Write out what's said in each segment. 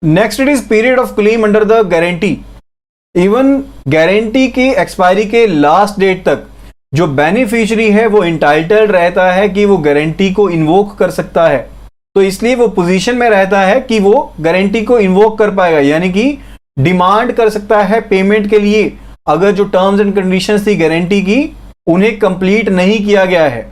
Next it is period of claim under the guarantee. Even guarantee की expiry के last date तक जो beneficiary है वो इंटाइटल्ड रहता है कि वो गारंटी को इन्वोक कर सकता है। तो इसलिए वो पोजीशन में रहता है कि वो गारंटी को इन्वोक कर पाएगा, यानी कि डिमांड कर सकता है पेमेंट के लिए अगर जो टर्म्स एंड कंडीशंस थी गारंटी की उन्हें कंप्लीट नहीं किया गया है।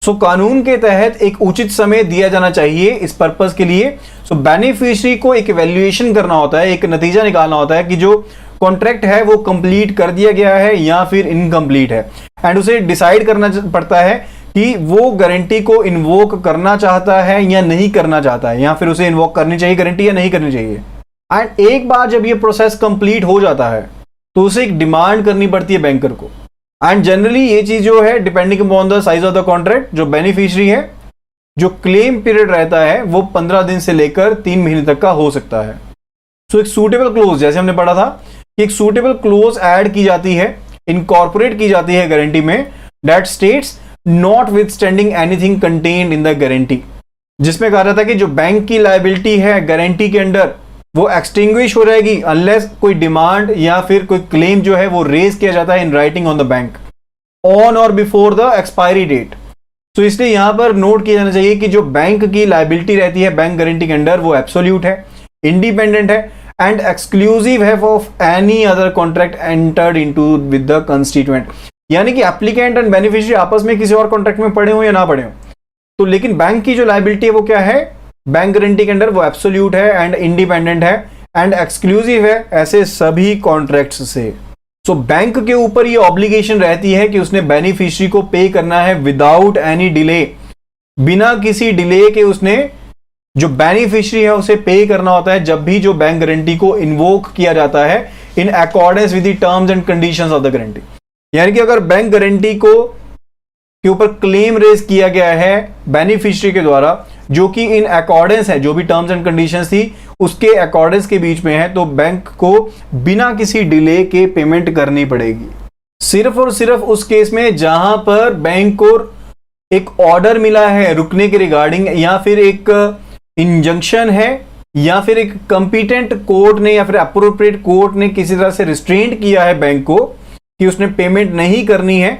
सो कानून के तहत एक उचित समय दिया जाना चाहिए इस पर्पस के लिए। सो बेनिफिशियरी को एक इवैल्यूएशन करना होता है, एक नतीजा निकालना होता है कि जो कॉन्ट्रैक्ट है वो कंप्लीट कर दिया गया है या फिर इनकम्प्लीट है, एंड उसे डिसाइड करना पड़ता है कि वो गारंटी को इन्वोक करना चाहता है या नहीं करना चाहता है, या फिर उसे इन्वोक करनी चाहिए गारंटी या नहीं करनी चाहिए। एंड एक बार जब ये प्रोसेस कंप्लीट हो जाता है तो उसे एक डिमांड करनी पड़ती है बैंकर को। एंड जनरली ये चीज जो है depending upon the size of the contract, जो बेनिफिशियरी है जो क्लेम पीरियड रहता है वो 15 दिन से लेकर 3 महीने तक का हो सकता है। सो एक सूटेबल क्लोज, जैसे हमने पढ़ा था कि एक सूटेबल क्लोज ऐड की जाती है, इनकॉर्पोरेट की जाती है गारंटी में, that states not withstanding anything contained in the guarantee, जिसमें कहा जाता है कि जो बैंक की लायबिलिटी है गारंटी के अंडर वो एक्सटिंग्विश हो जाएगी अनलेस कोई डिमांड या फिर कोई क्लेम जो है वो रेज किया जाता है in writing on the bank on और बिफोर द एक्सपायरी डेट। तो इसलिए यहां पर नोट किया जाना चाहिए कि जो बैंक की लायबिलिटी रहती है बैंक गारंटी के अंडर वो एब्सोल्यूट है, इंडिपेंडेंट है एंड एक्सक्लूसिव है of any other contract entered into with the constituent, यानी कि एप्लीकेंट एंड बेनिफिशियरी आपस में किसी और कॉन्ट्रैक्ट में पड़े हो या ना पड़े हो, तो लेकिन बैंक की जो लायबिलिटी है वो क्या है, बैंक गारंटी के अंडर वो एब्सोल्यूट है एंड इंडिपेंडेंट है एंड एक्सक्लूसिव है ऐसे सभी कॉन्ट्रैक्ट्स से। सो बैंक के ऊपर ये ऑब्लिगेशन रहती है कि उसने बेनिफिशियरी को पे करना है विदाउट एनी डिले, बिना किसी डिले के उसने जो बेनिफिशियरी है उसे पे करना होता है जब भी जो बैंक गारंटी को इन्वोक किया जाता है in accordance with the terms and conditions of the guarantee. यानी कि अगर बैंक गारंटी को के ऊपर क्लेम रेज किया गया है बेनिफिशियरी के द्वारा जो कि इन अकॉर्डेंस है, जो भी टर्म्स एंड कंडीशंस थी उसके अकॉर्डेंस के बीच में है, तो बैंक को बिना किसी डिले के पेमेंट करनी पड़ेगी, सिर्फ और सिर्फ उस केस में जहां पर बैंक को एक ऑर्डर मिला है रुकने के रिगार्डिंग, या फिर एक इंजंक्शन है, या फिर एक कंपिटेंट कोर्ट ने या फिर अप्रोप्रिएट कोर्ट ने किसी तरह से रिस्ट्रेंट किया है बैंक को कि उसने पेमेंट नहीं करनी है,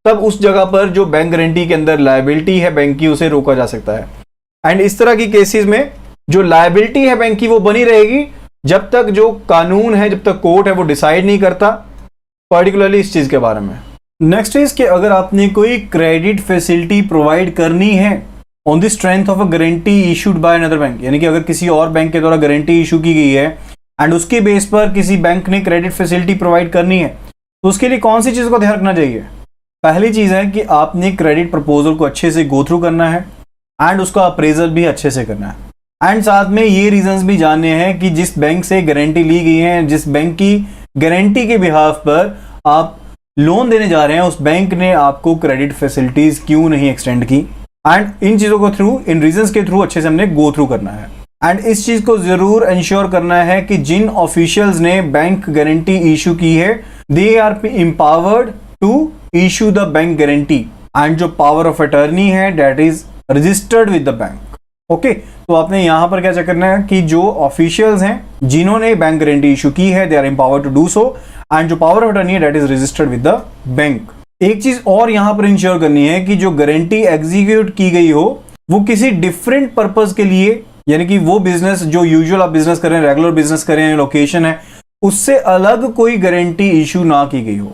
तब उस जगह पर जो बैंक गारंटी के अंदर लायबिलिटी है बैंक की उसे रोका जा सकता है। एंड इस तरह की केसेस में जो लायबिलिटी है बैंक की वो बनी रहेगी जब तक जो कानून है, जब तक कोर्ट है वो डिसाइड नहीं करता पर्टिकुलरली इस चीज के बारे में। नेक्स्ट इज कि अगर आपने कोई क्रेडिट फैसिलिटी प्रोवाइड करनी है on the strength of a guarantee issued by another bank, यानी कि अगर किसी और बैंक के द्वारा गारंटी इशू की गई है एंड उसके बेस पर किसी बैंक ने क्रेडिट फैसिलिटी प्रोवाइड करनी है, तो उसके लिए कौन सी चीज को ध्यान रखना चाहिए। पहली चीज है कि आपने क्रेडिट प्रपोजल को अच्छे से गो थ्रू करना है एंड उसका अप्रेजल भी अच्छे से करना है, एंड साथ में ये रीजंस भी जानने हैं कि जिस बैंक से गारंटी ली गई है, जिस बैंक की गारंटी के बिहाफ पर आप लोन देने जा रहे हैं, उस बैंक ने आपको क्रेडिट फैसिलिटीज क्यों नहीं एक्सटेंड की, एंड इन चीजों को थ्रू, इन रीजंस के थ्रू अच्छे से हमने गो थ्रू करना है। एंड इस चीज को जरूर इंश्योर करना है कि जिन ऑफिशियल्स ने बैंक गारंटी इशू की है they are empowered to issue the bank guarantee, and जो पावर ऑफ अटर्नी है that is registered with the bank. Okay, तो आपने यहां पर क्या चेक करना है कि जो ऑफिशियल्स हैं जिन्होंने बैंक गारंटी इशू की है they are empowered to do so, and जो पावर ऑफ अटर्नी है that is registered with the bank. एक चीज और यहां पर इंश्योर करनी है कि जो गारंटी एग्जीक्यूट की गई हो वो किसी डिफरेंट पर्पज के लिए, यानी कि वो बिजनेस जो यूजुअल आप बिजनेस करें, रेगुलर बिजनेस करें, लोकेशन है, उससे अलग कोई गारंटी इशू ना की गई हो।